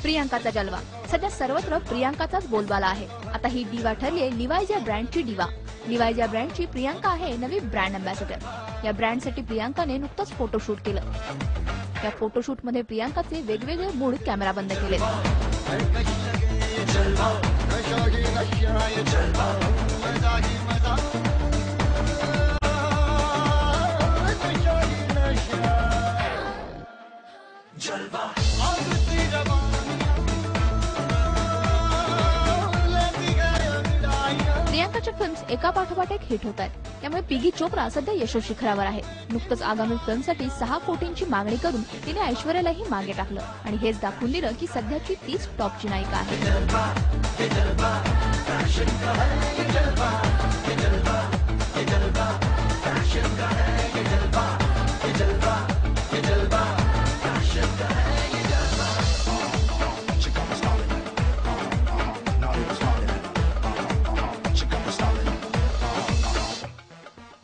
प्रियांकाचा जलवा सध्या सर्वत्र प्रियांकाचाच बोलबाला आहे। आता ही डिवा ठरली आहे लिवाईज या ब्रँडची डिवा। लिवाईज या ब्रँडची प्रियांका आहे नवी ब्रँड अँबॅसेडर। या ब्रँडसाठी प्रियांकाने नुकतंच फोटोशूट केलं। या फोटोशूट मध्ये प्रियांकाचे वेगवेगळे मूड कॅमेरा बंद केले। प्रियांकाच्या फिल्म्स एका पाठोपाठ एक हिट होत आहेत। त्यामुळे पिगी चोप्रा सध्या यशस्वी शिखरावर आहे। नुकतंच आगामी फिल्मसाठी 6 कोटींची मागणी करून तिने ऐश्वर्यालाही मागे टाकलं आणि हेच दाखवून दिलं की सध्याची तीच टॉपची नायिका आहे।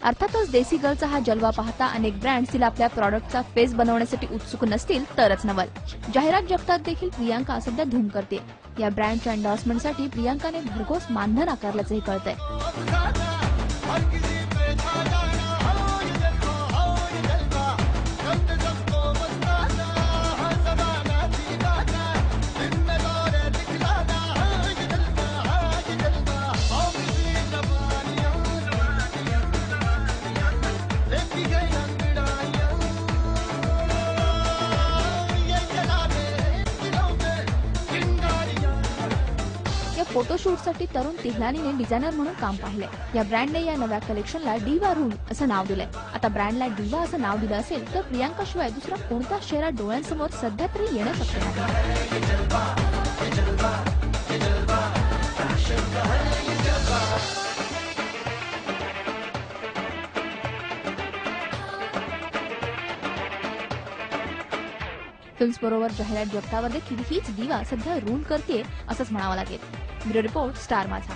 अर्थातच देसी गर्लचा हा जलवा पाहता अनेक ब्रँड्स तिला आपल्या प्रॉडक्टचा फेस बनवण्यासाठी उत्सुक नसतील तरच नवल। जाहिरात जगतात देखील प्रियांका सध्या धूम करते। या ब्रँडच्या एंडोर्समेंटसाठी प्रियांकाने भरघोस मानधन आकारल्याचंही कळतंय। फोटोशूटसाठी तरुण तिहलानीने डिझायनर म्हणून काम पाहिलंय। या ब्रँडने या नव्या कलेक्शनला डिवा रूल असं नाव दिलंय। आता ब्रँडला डिवा असं नाव दिलं असेल तर प्रियांका शिवाय दुसरा कोणता चेहरा डोळ्यांसमोर सध्या तरी येणं शक्य नाही। फिल्म्स बरोबर जाहिरात जगतावर देखील हीच डिवा सध्या रूल करते असंच म्हणावं लागेल। ब्युरो रिपोर्ट, स्टार माझा।